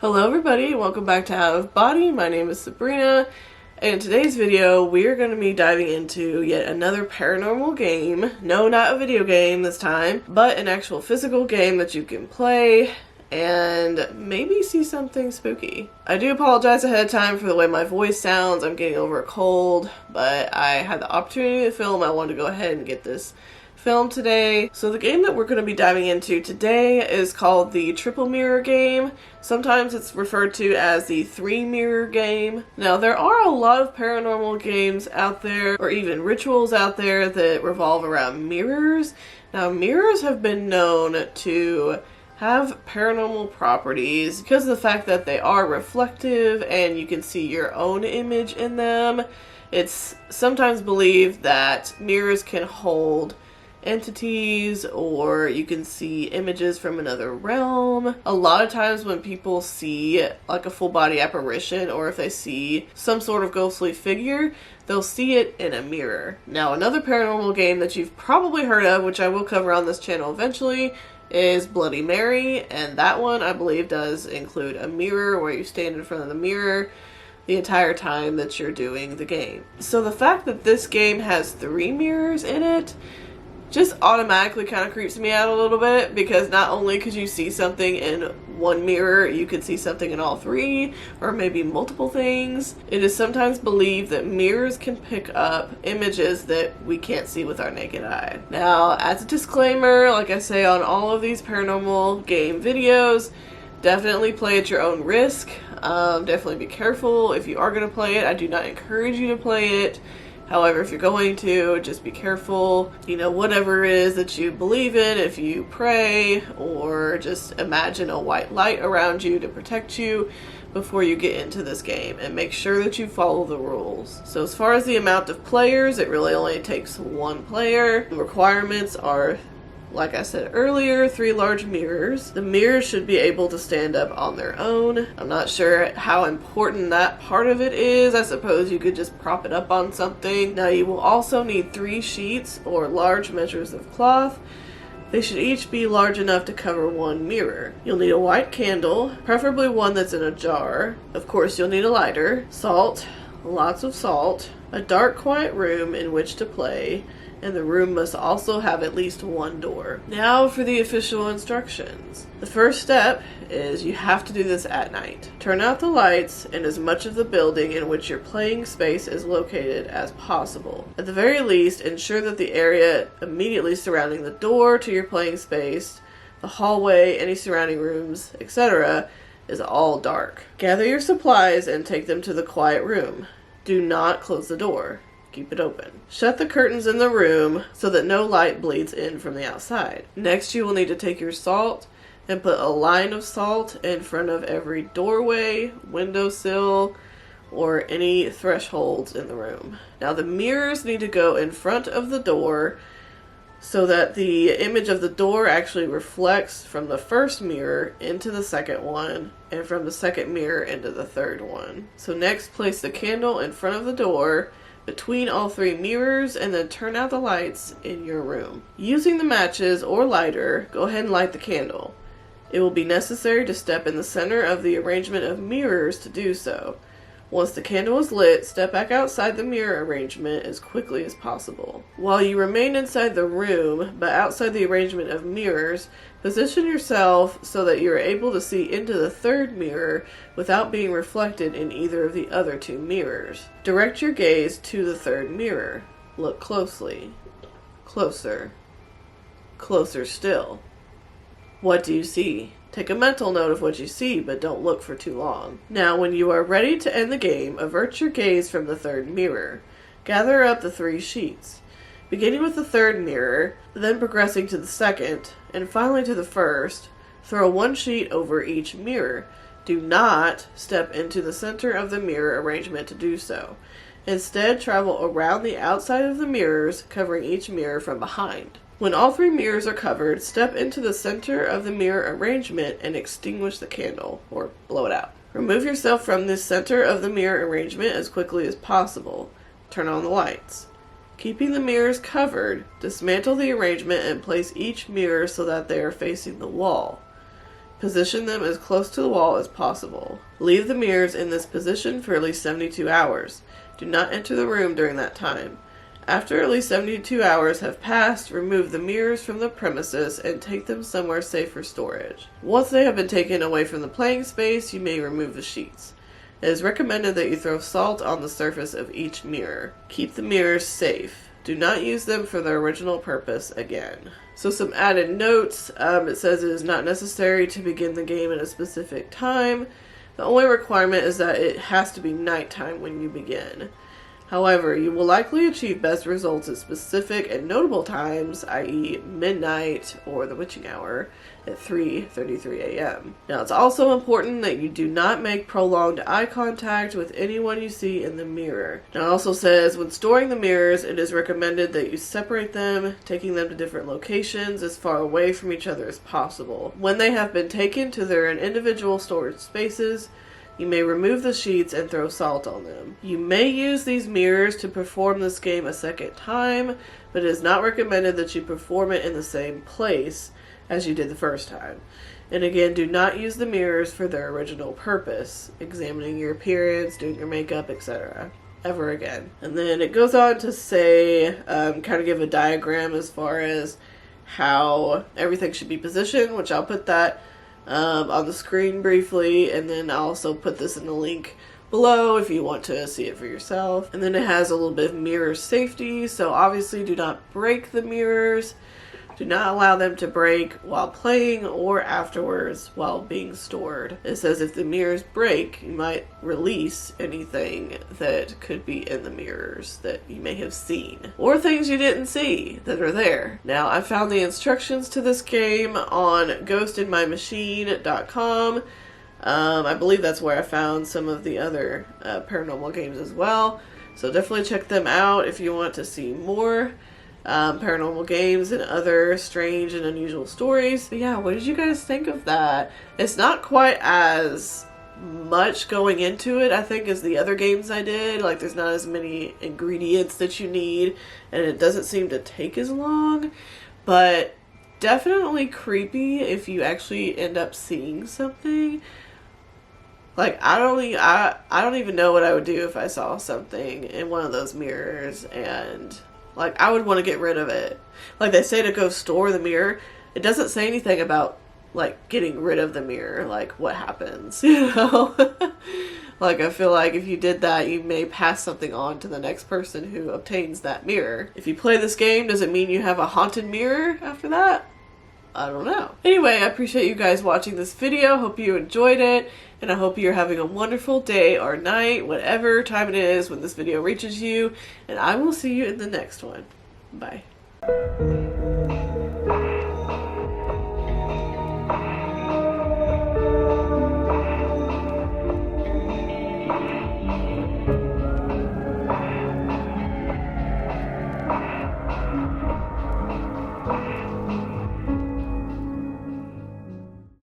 Hello everybody, welcome back to Out of Body. My name is Sabrina, and in today's video we are going to be diving into yet another paranormal game. No, not a video game this time, but an actual physical game that you can play and maybe see something spooky. I do apologize ahead of time for the way my voice sounds. I'm getting over a cold, but I had the opportunity to film. I wanted to go ahead and get this film today. So the game that we're going to be diving into today is called the Triple Mirror game. Sometimes it's referred to as the Three Mirror game. Now there are a lot of paranormal games out there, or even rituals out there that revolve around mirrors. Now mirrors have been known to have paranormal properties because of the fact that they are reflective and you can see your own image in them. It's sometimes believed that mirrors can hold entities, or you can see images from another realm. A lot of times when people see like a full body apparition, or if they see some sort of ghostly figure, they'll see it in a mirror. Now another paranormal game that you've probably heard of, which I will cover on this channel eventually, is Bloody Mary, and that one I believe does include a mirror where you stand in front of the mirror the entire time that you're doing the game. So the fact that this game has 3 mirrors in it just automatically kind of creeps me out a little bit, because not only could you see something in one mirror, you could see something in all 3, or maybe multiple things. It is sometimes believed that mirrors can pick up images that we can't see with our naked eye. Now, as a disclaimer, like I say on all of these paranormal game videos, definitely play at your own risk. Definitely be careful if you are going to play it. I do not encourage you to play it. However, if you're going to, just be careful. You know, whatever it is that you believe in, if you pray, or just imagine a white light around you to protect you before you get into this game, and make sure that you follow the rules. So as far as the amount of players, it really only takes 1 player. The requirements are, like I said earlier, 3 large mirrors. The mirrors should be able to stand up on their own. I'm not sure how important that part of it is. I suppose you could just prop it up on something. Now you will also need 3 sheets or large measures of cloth. They should each be large enough to cover 1 mirror. You'll need a white candle, preferably one that's in a jar. Of course, you'll need a lighter, salt, lots of salt, a dark, quiet room in which to play, and the room must also have at least 1 door. Now for the official instructions. The first step is you have to do this at night. Turn out the lights in as much of the building in which your playing space is located as possible. At the very least, ensure that the area immediately surrounding the door to your playing space, the hallway, any surrounding rooms, etc., is all dark. Gather your supplies and take them to the quiet room. Do not close the door. Keep it open. Shut the curtains in the room so that no light bleeds in from the outside. Next, you will need to take your salt and put a line of salt in front of every doorway, windowsill, or any thresholds in the room. Now the mirrors need to go in front of the door so that the image of the door actually reflects from the first mirror into the second one, and from the second mirror into the third one. So next, place the candle in front of the door between all 3 mirrors, and then turn out the lights in your room. Using the matches or lighter, go ahead and light the candle. It will be necessary to step in the center of the arrangement of mirrors to do so. Once the candle is lit, step back outside the mirror arrangement as quickly as possible. While you remain inside the room, but outside the arrangement of mirrors, position yourself so that you are able to see into the 3rd mirror without being reflected in either of the other 2 mirrors. Direct your gaze to the 3rd mirror. Look closely. Closer. Closer still. What do you see? Take a mental note of what you see, but don't look for too long. Now, when you are ready to end the game, avert your gaze from the 3rd mirror. Gather up the 3 sheets. Beginning with the 3rd mirror, then progressing to the 2nd, and finally to the 1st, throw 1 sheet over each mirror. Do not step into the center of the mirror arrangement to do so. Instead, travel around the outside of the mirrors, covering each mirror from behind. When all 3 mirrors are covered, step into the center of the mirror arrangement and extinguish the candle, or blow it out. Remove yourself from the center of the mirror arrangement as quickly as possible. Turn on the lights. Keeping the mirrors covered, dismantle the arrangement and place each mirror so that they are facing the wall. Position them as close to the wall as possible. Leave the mirrors in this position for at least 72 hours. Do not enter the room during that time. After at least 72 hours have passed, remove the mirrors from the premises and take them somewhere safe for storage. Once they have been taken away from the playing space, you may remove the sheets. It is recommended that you throw salt on the surface of each mirror. Keep the mirrors safe. Do not use them for their original purpose again. So some added notes. It says it is not necessary to begin the game at a specific time. The only requirement is that it has to be nighttime when you begin. However, you will likely achieve best results at specific and notable times, i.e. midnight or the witching hour at 3:33 a.m. Now, it's also important that you do not make prolonged eye contact with anyone you see in the mirror. Now, it also says when storing the mirrors, it is recommended that you separate them, taking them to different locations as far away from each other as possible. When they have been taken to their individual storage spaces, you may remove the sheets and throw salt on them. You may use these mirrors to perform this game a second time, but it is not recommended that you perform it in the same place as you did the first time. And again, do not use the mirrors for their original purpose, examining your appearance, doing your makeup, etc. ever again. And then it goes on to say, kind of give a diagram as far as how everything should be positioned, which I'll put that on the screen briefly, and then I'll also put this in the link below if you want to see it for yourself. And then it has a little bit of mirror safety, so obviously do not break the mirrors. Do not allow them to break while playing or afterwards while being stored. It says if the mirrors break, you might release anything that could be in the mirrors that you may have seen, or things you didn't see that are there. Now, I found the instructions to this game on ghostinmymachine.com. I believe that's where I found some of the other paranormal games as well. So definitely check them out if you want to see more paranormal games and other strange and unusual stories. But yeah, what did you guys think of that? It's not quite as much going into it, I think, as the other games I did. Like, there's not as many ingredients that you need, and it doesn't seem to take as long, but definitely creepy if you actually end up seeing something. Like, I don't even know what I would do if I saw something in one of those mirrors, and like, I would want to get rid of it. Like, they say to go store the mirror. It doesn't say anything about, like, getting rid of the mirror. Like, what happens, you know? Like, I feel like if you did that, you may pass something on to the next person who obtains that mirror. If you play this game, does it mean you have a haunted mirror after that? I don't know. Anyway, I appreciate you guys watching this video. Hope you enjoyed it, and I hope you're having a wonderful day or night, whatever time it is when this video reaches you, and I will see you in the next one. Bye.